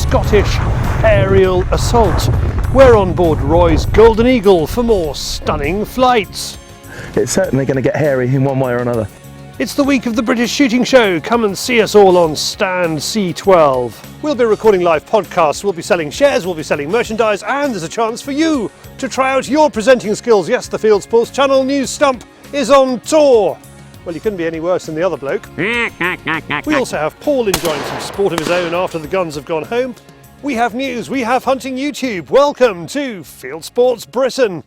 Scottish aerial assault. We're on board Roy's Golden Eagle for more stunning flights. It's certainly going to get hairy in one way or another. It's the week of the British Shooting Show. Come and see us all on stand C12. We'll be recording live podcasts, we'll be selling shares, we'll be selling merchandise, and there's a chance for you to try out your presenting skills. Yes, the Fieldsports Channel news Stump is on tour. Well, he couldn't be any worse than the other bloke. We also have Paul enjoying some sport of his own after the guns have gone home. We have news, we have hunting YouTube. Welcome to Fieldsports Britain.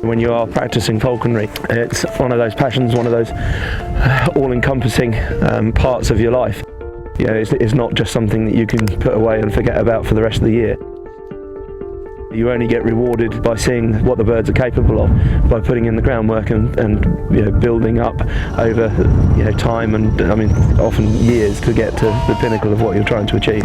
When you are practicing falconry, it's one of those passions, one of those all-encompassing parts of your life. You know, it's not just something that you can put away and forget about for the rest of the year. You only get rewarded by seeing what the birds are capable of, by putting in the groundwork and you know, building up over time and often years to get to the pinnacle of what you're trying to achieve.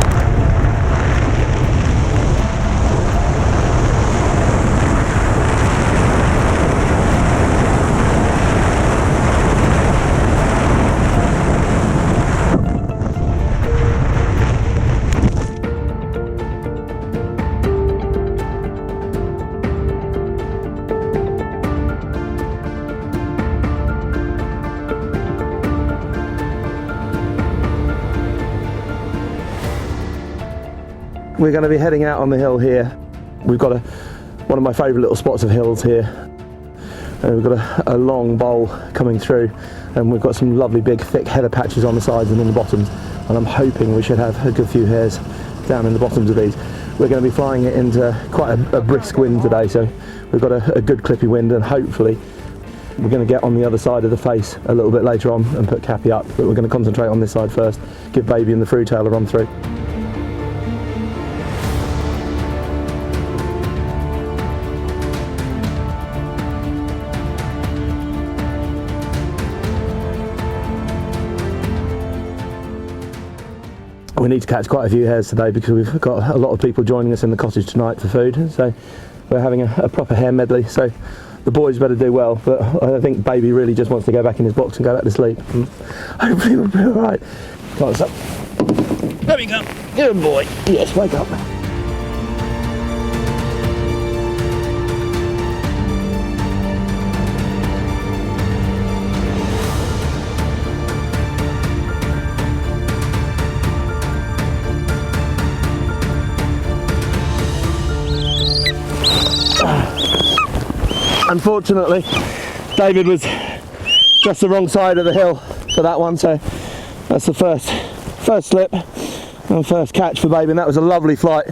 We're going to be heading out on the hill here. We've got one of my favourite little spots of hills here. And we've got a long bowl coming through, and we've got some lovely big thick heather patches on the sides and in the bottoms, and I'm hoping we should have a good few hares down in the bottoms of these. We're going to be flying it into quite a brisk wind today, so we've got a good clippy wind, and hopefully we're going to get on the other side of the face a little bit later on and put Cappy up, but we're going to concentrate on this side first, give Baby and the fruitail a run through. We need to catch quite a few hares today because we've got a lot of people joining us in the cottage tonight for food, so we're having a proper hare medley, so the boys better do well, but I think Baby really just wants to go back in his box and go back to sleep. Hopefully we'll be alright. Come on, son. There we go. Good boy. Yes, wake up. Unfortunately, David was just the wrong side of the hill for that one, so that's the first slip and first catch for Baby, and that was a lovely flight.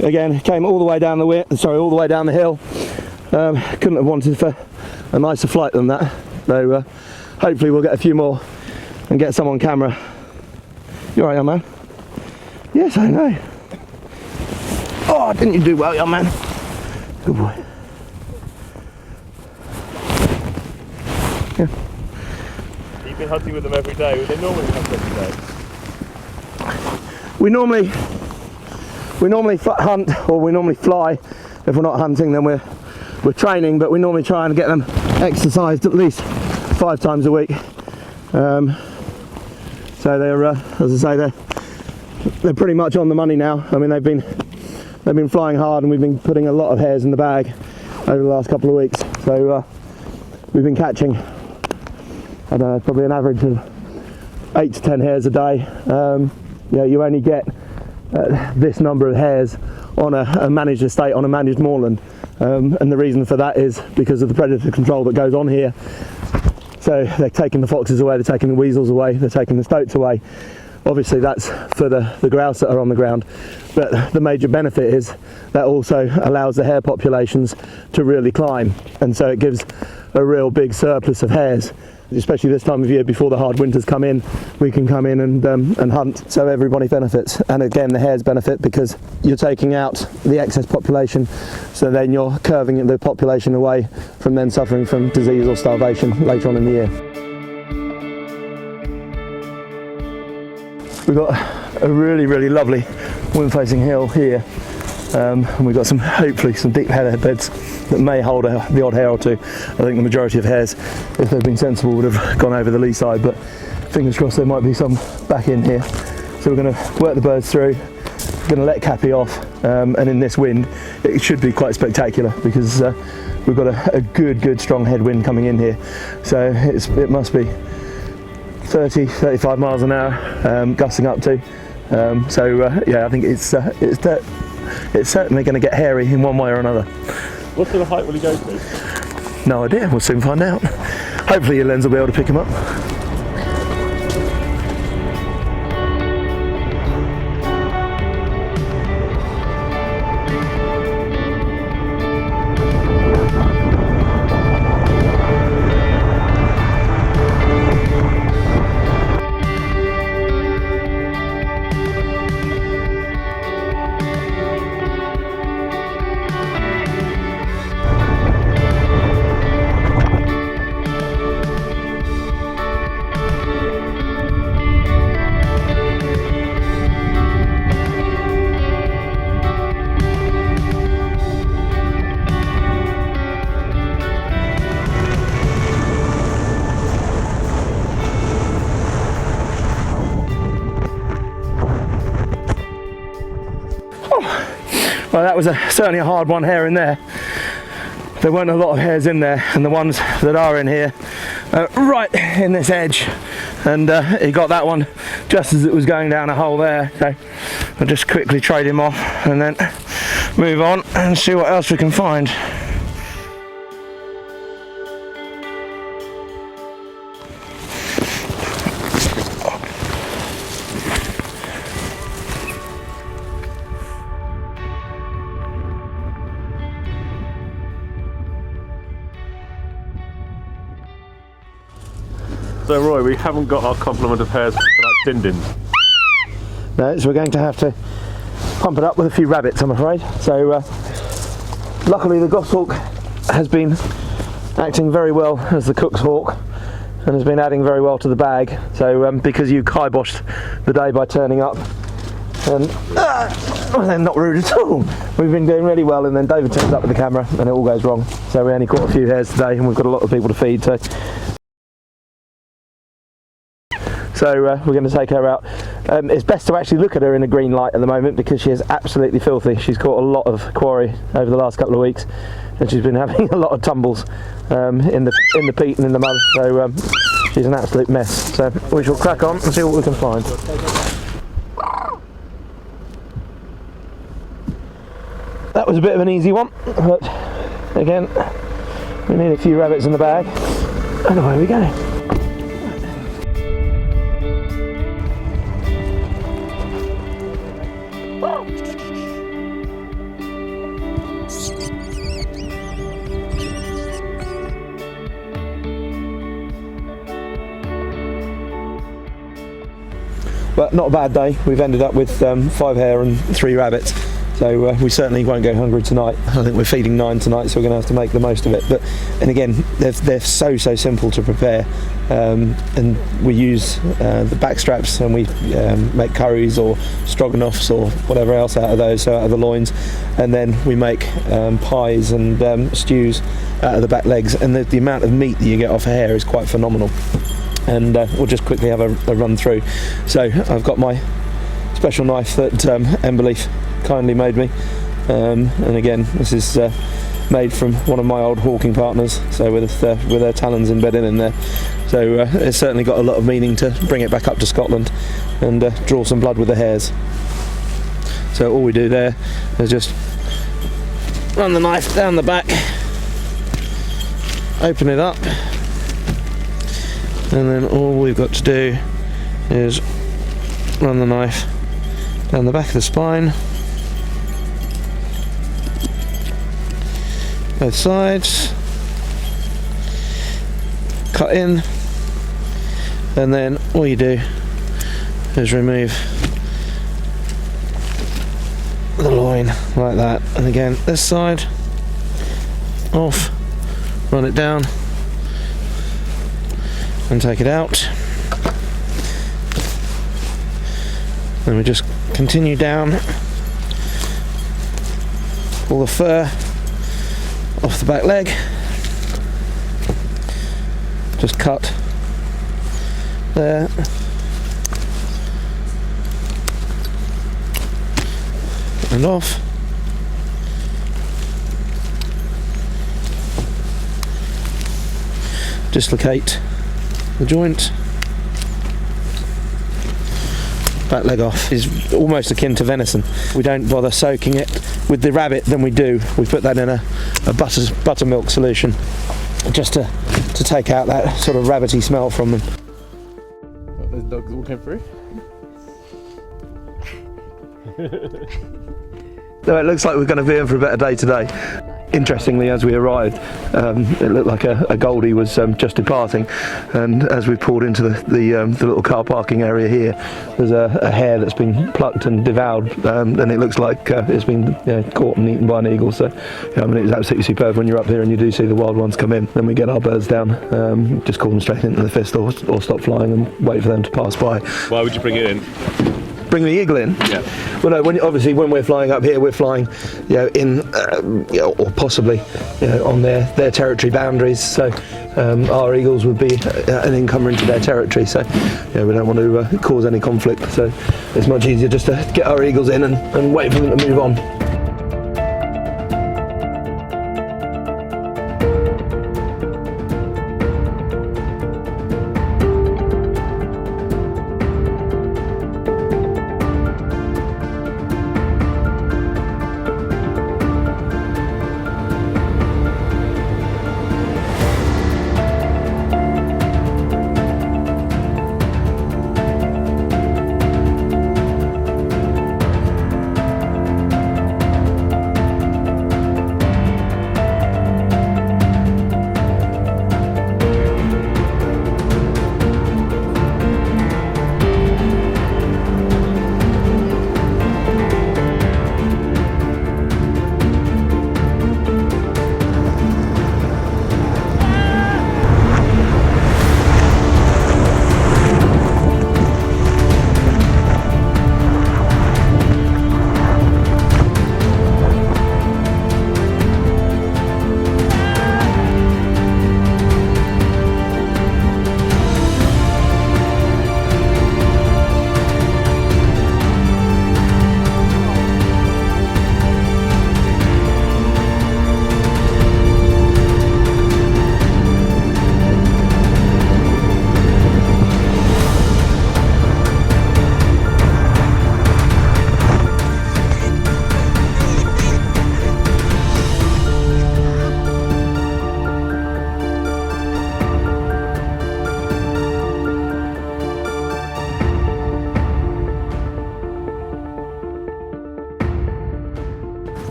Again, came all the way down the hill. Couldn't have wanted for a nicer flight than that. So hopefully we'll get a few more and get some on camera. You alright, young man? Yes, I know. Oh, didn't you do well, young man? Good boy. Yeah. You've been hunting with them every day. Would they normally hunt every day? We normally hunt, or we normally fly. If we're not hunting, then we're training, but we normally try and get them exercised at least 5 times a week. So they're, as I say, they're pretty much on the money now. I mean, they've been flying hard, and we've been putting a lot of hares in the bag over the last couple of weeks. So we've been catching, I don't know, probably an average of 8 to 10 hares a day. You only get this number of hares on a managed estate, on a managed moorland, and the reason for that is because of the predator control that goes on here. So they're taking the foxes away, they're taking the weasels away, they're taking the stoats away, Obviously that's for the grouse that are on the ground, but the major benefit is that also allows the hare populations to really climb, and so it gives a real big surplus of hares, especially this time of year before the hard winters come in. We can come in and hunt, so everybody benefits. And again, the hares benefit because you're taking out the excess population, so then you're curving the population away from then suffering from disease or starvation later on in the year. We've got a really lovely wind-facing hill here, and we've got hopefully some deep heather beds that may hold the odd hare or two. I think the majority of hares, if they've been sensible, would have gone over the lee side, but fingers crossed there might be some back in here. So we're going to work the birds through, we're going to let Cappy off, and in this wind it should be quite spectacular because we've got a good strong headwind coming in here, so it must be 30-35 miles an hour, gusting up to. Yeah, I think it's certainly going to get hairy in one way or another. What sort of height will he go to? No idea, we'll soon find out. Hopefully your lens will be able to pick him up. Well, that was certainly a hard one hare in there. There weren't a lot of hares in there, and the ones that are in here right in this edge, and he got that one just as it was going down a hole there. So I'll just quickly trade him off and then move on and see what else we can find. So Roy, we haven't got our complement of hares for tonight's din-dins. No, so we're going to have to pump it up with a few rabbits, I'm afraid. So luckily the goshawk has been acting very well as the cook's hawk and has been adding very well to the bag. So because you kiboshed the day by turning up, and well, they're not rude at all. We've been doing really well, and then David turns up with the camera and it all goes wrong. So we only caught a few hares today, and we've got a lot of people to feed. So we're going to take her out. It's best to actually look at her in a green light at the moment because she is absolutely filthy. She's caught a lot of quarry over the last couple of weeks, and she's been having a lot of tumbles in the peat and in the mud. So she's an absolute mess. So we shall crack on and see what we can find. That was a bit of an easy one, but again, we need a few rabbits in the bag, and away we go. But not a bad day. We've ended up with 5 hare and 3 rabbits, so we certainly won't go hungry tonight. I think we're feeding 9 tonight, so we're going to have to make the most of it. But and again, they're so simple to prepare, and we use the back straps, and we make curries or stroganoffs or whatever else out of those, so out of the loins, and then we make pies and stews out of the back legs, and the amount of meat that you get off a hare is quite phenomenal. And we'll just quickly have a run through. So I've got my special knife that Emberleaf kindly made me, and again this is made from one of my old hawking partners, so with her talons embedded in there. So it's certainly got a lot of meaning to bring it back up to Scotland and draw some blood with the hares. So all we do there is just run the knife down the back, open it up, and then all we've got to do is run the knife down the back of the spine, both sides, cut in, and then all you do is remove the loin like that, and again this side off, run it down and take it out. Then we just continue down, pull the fur off the back leg, just cut there, and off. Dislocate the joint. Back leg off is almost akin to venison. We don't bother soaking it. With the rabbit, then we do. We put that in a buttermilk solution just to take out that sort of rabbity smell from them. Those dogs all came through. So it looks like we're going to be in for a better day today. Interestingly, as we arrived, it looked like a Goldie was just departing, and as we pulled into the little car parking area here, there's a hare that's been plucked and devoured, and it looks like it's been caught and eaten by an eagle. So, I mean, it's absolutely superb when you're up here and you do see the wild ones come in. Then we get our birds down, just call them straight into the fist, or stop flying and wait for them to pass by. Why would you bring it in? Bring the eagle in? Yeah. Well, no. Obviously, when we're flying up here, we're flying, in, or possibly, on their territory boundaries. So our eagles would be an encumbrance to their territory. So, we don't want to cause any conflict. So it's much easier just to get our eagles in and wait for them to move on.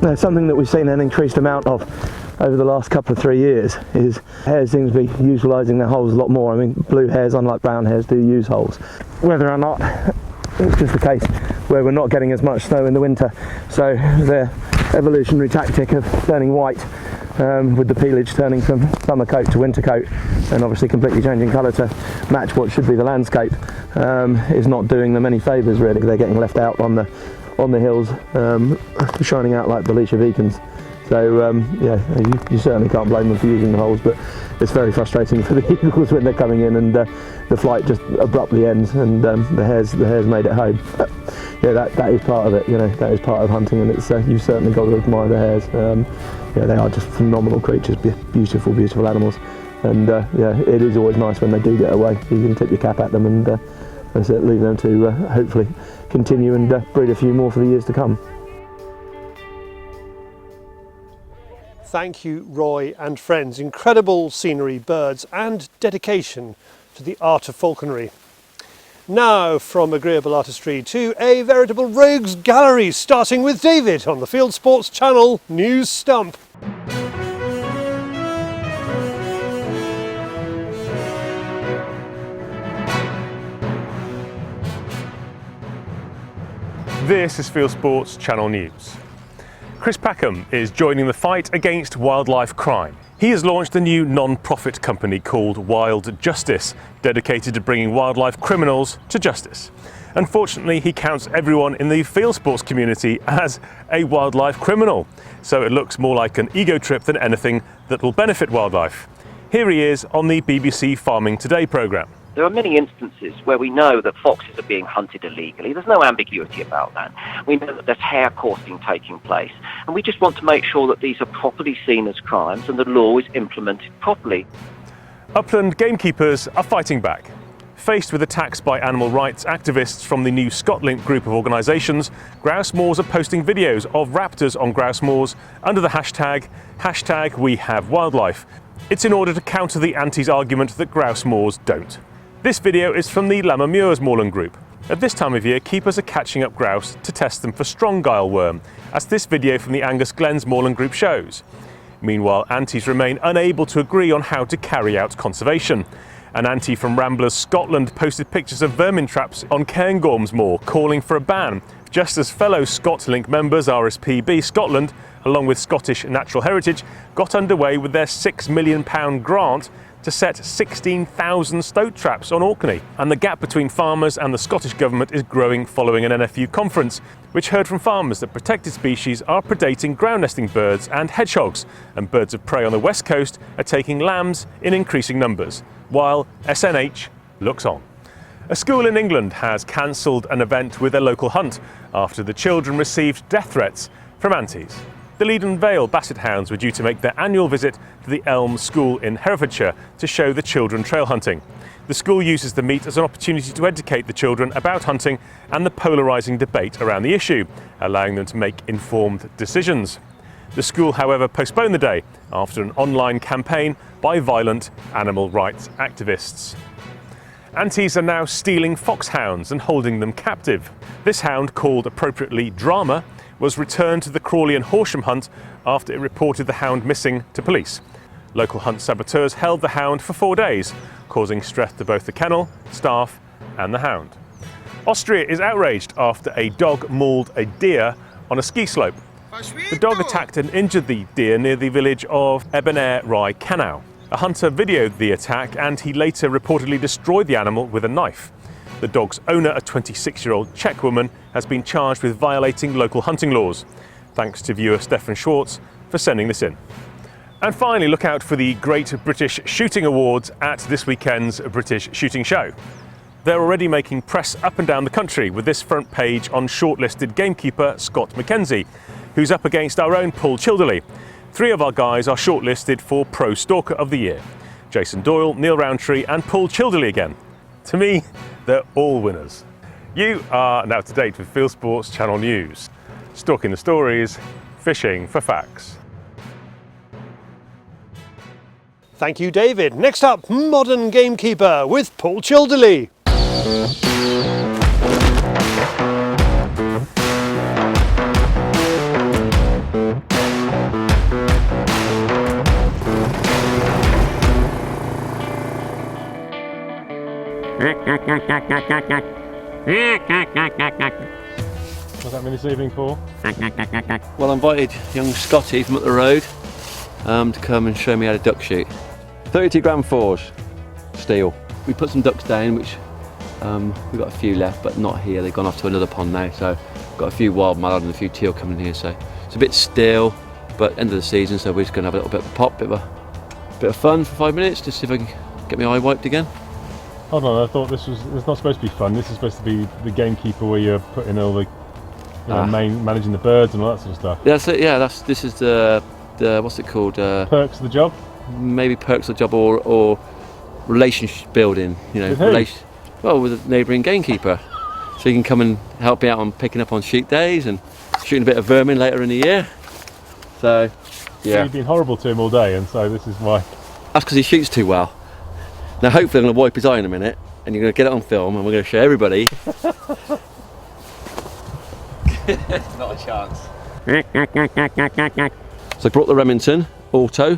Now, something that we've seen an increased amount of over the last couple of 3 years is hares seem to be utilising their holes a lot more. I mean, blue hares, unlike brown hares, do use holes. Whether or not it's just the case where we're not getting as much snow in the winter, so their evolutionary tactic of turning white, with the pelage turning from summer coat to winter coat, and obviously completely changing colour to match what should be the landscape, is not doing them any favours really. They're getting left out on the hills, shining out like Bolshevikans. So you certainly can't blame them for using the holes, but it's very frustrating for the eagles when they're coming in and the flight just abruptly ends, and the hares made it home. But, that is part of it. That is part of hunting, and it's you've certainly got to admire the hares. They are just phenomenal creatures, beautiful, beautiful animals, and it is always nice when they do get away. You can tip your cap at them and leave them to hopefully continue and breed a few more for the years to come. Thank you, Roy and friends. Incredible scenery, birds and dedication to the art of falconry. Now from agreeable artistry to a veritable rogues gallery, starting with David on the Fieldsports Channel News Stump. This is Fieldsports Channel News. Chris Packham is joining the fight against wildlife crime. He has launched a new non-profit company called Wild Justice, dedicated to bringing wildlife criminals to justice. Unfortunately, he counts everyone in the field sports community as a wildlife criminal, so it looks more like an ego trip than anything that will benefit wildlife. Here he is on the BBC Farming Today programme. There are many instances where we know that foxes are being hunted illegally. There's no ambiguity about that. We know that there's hare coursing taking place. And we just want to make sure that these are properly seen as crimes and the law is implemented properly. Upland gamekeepers are fighting back. Faced with attacks by animal rights activists from the new ScotLink group of organisations, grouse moors are posting videos of raptors on grouse moors under the hashtag #WeHaveWildlife. It's in order to counter the antis' argument that grouse moors don't. This video is from the Lammermuir's moorland group. At this time of year, keepers are catching up grouse to test them for strong-guile worm, as this video from the Angus Glens moorland group shows. Meanwhile, antis remain unable to agree on how to carry out conservation. An anti from Ramblers Scotland posted pictures of vermin traps on Cairngorms Moor, calling for a ban, just as fellow ScotLink members RSPB Scotland, along with Scottish Natural Heritage, got underway with their £6 million grant to set 16,000 stoat traps on Orkney. And the gap between farmers and the Scottish Government is growing following an NFU conference, which heard from farmers that protected species are predating ground nesting birds and hedgehogs, and birds of prey on the west coast are taking lambs in increasing numbers, while SNH looks on. A school in England has cancelled an event with a local hunt after the children received death threats from antis. The Leaden Vale Basset Hounds were due to make their annual visit to the Elm School in Herefordshire to show the children trail hunting. The school uses the meet as an opportunity to educate the children about hunting and the polarising debate around the issue, allowing them to make informed decisions. The school, however, postponed the day after an online campaign by violent animal rights activists. Antis are now stealing foxhounds and holding them captive. This hound, called appropriately Drama, was returned to the Crawley and Horsham hunt after it reported the hound missing to police. Local hunt saboteurs held the hound for 4 days, causing stress to both the kennel, staff and the hound. Austria is outraged after a dog mauled a deer on a ski slope. The dog attacked and injured the deer near the village of Ebenair Rye Canau. A hunter videoed the attack and he later reportedly destroyed the animal with a knife. The dog's owner, a 26-year-old Czech woman, has been charged with violating local hunting laws. Thanks to viewer Stefan Schwartz for sending this in. And finally, look out for the Great British Shooting Awards at this weekend's British Shooting Show. They're already making press up and down the country, with this front page on shortlisted gamekeeper Scott Mackenzie, who's up against our own Paul Childerley. 3 of our guys are shortlisted for Pro Stalker of the Year: Jason Doyle, Neil Rowntree and Paul Childerley again. To me, they're all winners. You are now up to date with Fieldsports Channel News, stalking the stories, fishing for facts. Thank you, David. Next up, Modern Gamekeeper with Paul Childerley. What's that mean this evening, Paul? Well, I invited young Scotty from up the road to come and show me how to duck shoot. 32 gram fours, steel. We put some ducks down, which we've got a few left, but not here. They've gone off to another pond now, so got a few wild mallard and a few teal coming here. So it's a bit still, but end of the season, so we're just going to have a little bit of a pop, bit of fun for 5 minutes, just see if I can get my eye wiped again. Hold on, I thought this was not supposed to be fun. This is supposed to be the gamekeeper where you're putting all the managing the birds and all that sort of stuff. That's it. Yeah, this is the what's it called? Perks of the job. Maybe perks of the job or relationship building. You know, with who? With a neighbouring gamekeeper, so you can come and help me out on picking up on shoot days and shooting a bit of vermin later in the year. So, yeah. So you've been horrible to him all day, and so this is why. That's because he shoots too well. Now hopefully I'm going to wipe his eye in a minute and you're going to get it on film, and we're going to show everybody. Not a chance. So I brought the Remington Auto.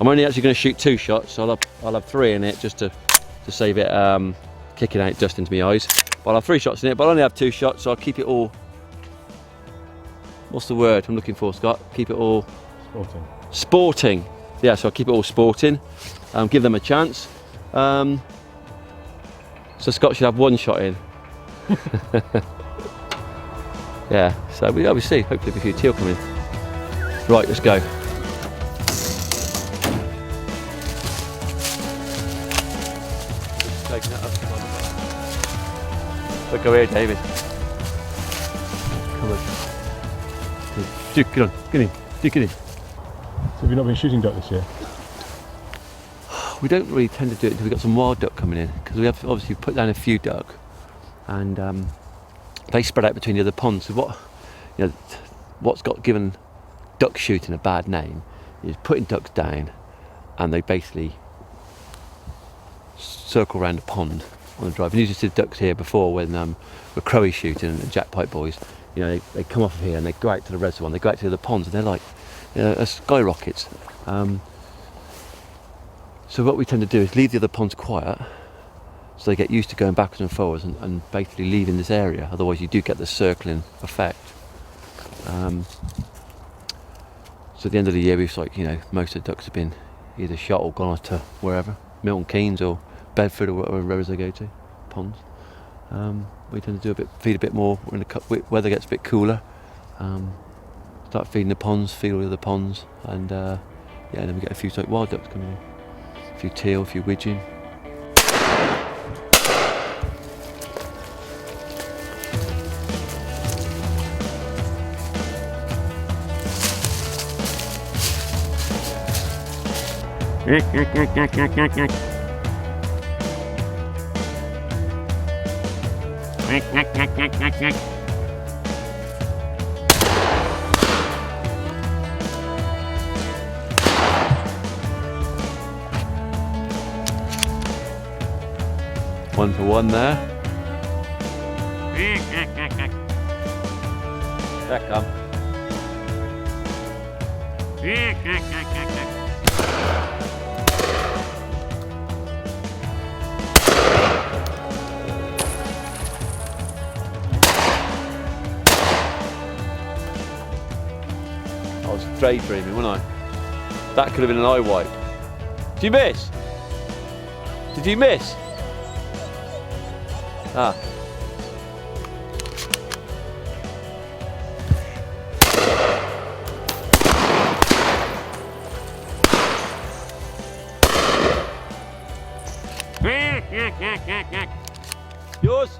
I'm only actually going to shoot 2 shots, so I'll have 3 in it just to save it kicking out dust into my eyes. But I'll have 3 shots in it, but I'll only have 2 shots, so I'll keep it all. What's the word I'm looking for, Scott? Keep it all. Sporting. Sporting. Yeah, so I'll keep it all sporting. Give them a chance. So Scott should have 1 shot in. Yeah, so we see. Hopefully a few teal coming in. Right, let's go. Look over here, David. Come on. Duke, get on. Get in. Duke, get in. So have you not been shooting duck this year? We don't really tend to do it until we've got some wild duck coming in, because we have obviously put down a few duck, and they spread out between the other ponds. So what's got given duck shooting a bad name is putting ducks down, and they basically circle around the pond on the drive. And you just did ducks here before when we're crowie shooting and the jack pipe boys. You know, they come off of here and they go out to the reservoir, and they go out to the other ponds, and they're like skyrockets. So what we tend to do is leave the other ponds quiet, so they get used to going backwards and forwards and basically leaving this area. Otherwise you do get the circling effect. So at the end of the year, we've most of the ducks have been either shot or gone off to wherever, Milton Keynes or Bedford or whatever rivers they go to, ponds. We tend to feed a bit more when the weather gets a bit cooler. Start feeding the ponds, feed all the other ponds, and then we get a few wild ducks coming in. A few teal, a few widgeon. One for one there. There come. I was daydreaming, wasn't I? That could have been an eye wipe. Did you miss? Did you miss? Ah.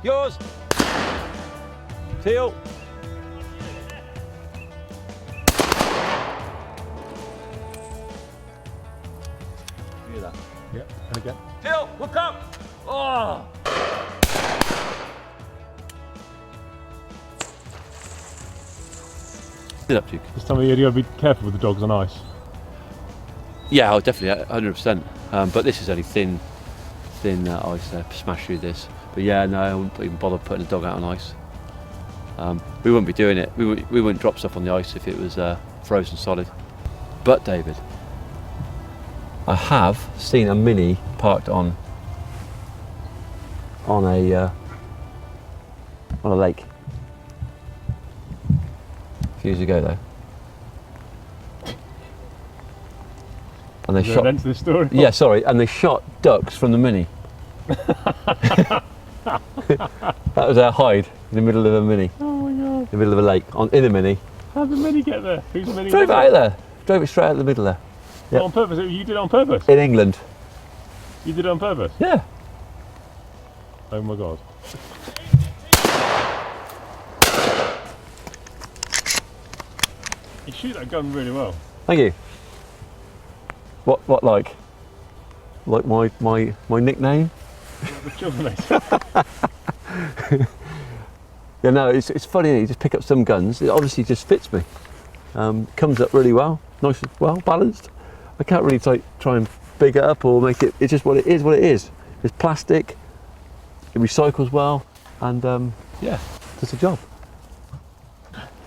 Yours. Teal. Hear that? Yep, and again. Teal, look up! Oh! Up to. This time of year you got to be careful with the dogs on ice. Yeah, definitely, 100%. But this is only thin ice there, smash through this. But yeah, no, I wouldn't even bother putting a dog out on ice. We wouldn't be doing it. We wouldn't drop stuff on the ice if it was frozen solid. But David, I have seen a Mini parked on a lake. A few years ago though. And they shot. End to this story? Yeah, sorry, and they shot ducks from the Mini. That was our hide in the middle of a Mini. Oh my god. In the middle of a lake, in a Mini. How did the Mini get there? Who's the Mini? Drove it out there. Drove it straight out the middle there. Yep. On purpose? You did it on purpose? In England. You did it on purpose? Yeah. Oh my god. You shoot that gun really well. Thank you. What like? Like my nickname? The children. Yeah, no, it's funny. You just pick up some guns. It obviously just fits me. Comes up really well, nice, well balanced. I can't really try and big it up or make it. It's just what it is. What it is. It's plastic. it recycles well, and yeah, does the job.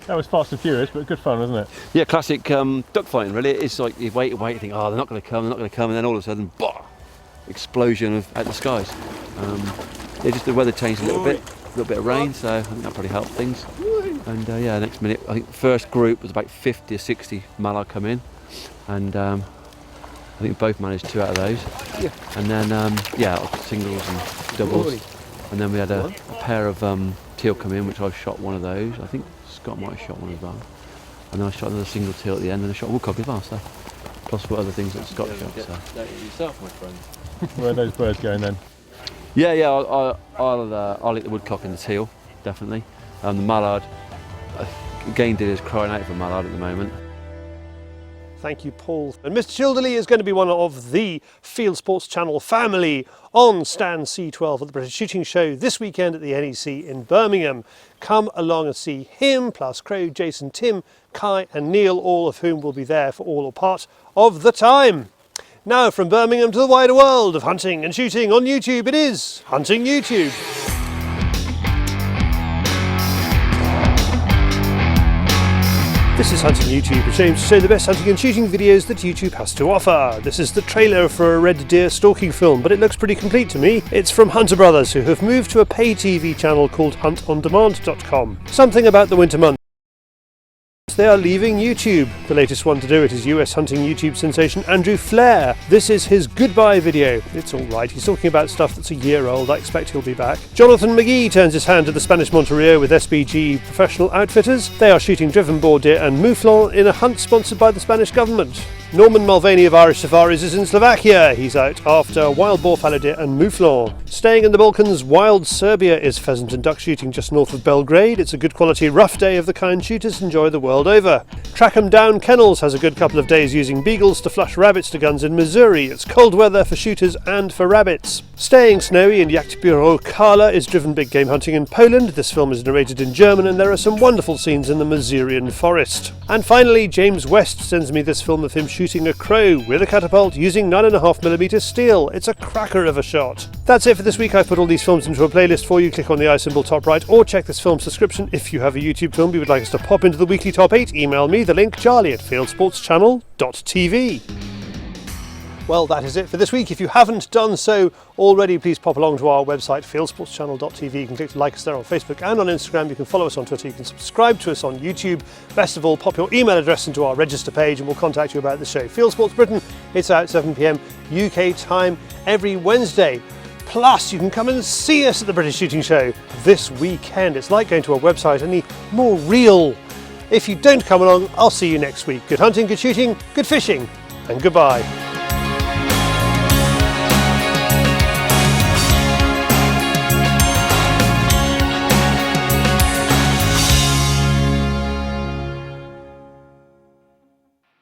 That was fast and furious, but good fun, wasn't it? Yeah, classic duck fighting really. It's like you wait, you think, oh, they're not going to come, and then all of a sudden, bah, explosion out the skies. Yeah, just the weather changed a little bit of rain, so I think that probably helped things. And yeah, next minute, I think the first group was about 50 or 60 mallard come in, and I think we both managed 2 out of those. Yeah. And then yeah, singles and doubles, and then we had a pair of teal come in, which I shot one of those. I think Scott might have shot one as well. And then I shot another single teal at the end, and I shot a woodcock as well. So plus what other things that Scott shot. So. Yourself, my friend. Where are those birds going then? Yeah, I'll eat the woodcock and the teal, definitely. The mallard, game dealers crying out for mallard at the moment. Thank you, Paul. And Mr. Childerley is going to be one of the Fieldsports Channel family on stand C12 at the British Shooting Show this weekend at the NEC in Birmingham. Come along and see him, plus Crow, Jason, Tim, Kai and Neil, all of whom will be there for all or part of the time. Now from Birmingham to the wider world of hunting and shooting on YouTube, it is Hunting YouTube. This is Hunting YouTube, which aims to show the best hunting and shooting videos that YouTube has to offer. This is the trailer for a red deer stalking film, but it looks pretty complete to me. It's from Hunter Brothers, who have moved to a pay TV channel called huntondemand.com. Something about the winter months. They are leaving YouTube. The latest one to do it is US hunting YouTube sensation Andrew Flair. This is his goodbye video. It's alright, he's talking about stuff that's a year old. I expect he'll be back. Jonathan McGee turns his hand to the Spanish Monterey with SBG Professional Outfitters. They are shooting driven boar deer and mouflon in a hunt sponsored by the Spanish government. Norman Mulvaney of Irish Safaris is in Slovakia. He's out after wild boar, fallow deer and mouflon. Staying in the Balkans, wild Serbia is pheasant and duck shooting just north of Belgrade. It's a good quality rough day of the kind shooters enjoy the world over. Track 'em Down Kennels has a good couple of days using beagles to flush rabbits to guns in Missouri. It's cold weather for shooters and for rabbits. Staying snowy in Jagdbüro Kala is driven big game hunting in Poland. This film is narrated in German and there are some wonderful scenes in the Masurian forest. And finally, James West sends me this film of him shooting a crow with a catapult using 9.5mm steel. It's a cracker of a shot. That's it for this week. I've put all these films into a playlist for you. Click on the eye symbol top right or check this film subscription. If you have a YouTube film you would like us to pop into the weekly top 8, email me the link charlie@fieldsportschannel.tv. Well, that is it for this week. If you haven't done so already, please pop along to our website, fieldsportschannel.tv. You can click to like us there on Facebook and on Instagram. You can follow us on Twitter. You can subscribe to us on YouTube. Best of all, pop your email address into our register page and we'll contact you about the show. Field Sports Britain, it's out 7 p.m. UK time every Wednesday. Plus, you can come and see us at the British Shooting Show this weekend. It's like going to a website, only more real. If you don't come along, I'll see you next week. Good hunting, good shooting, good fishing, and goodbye.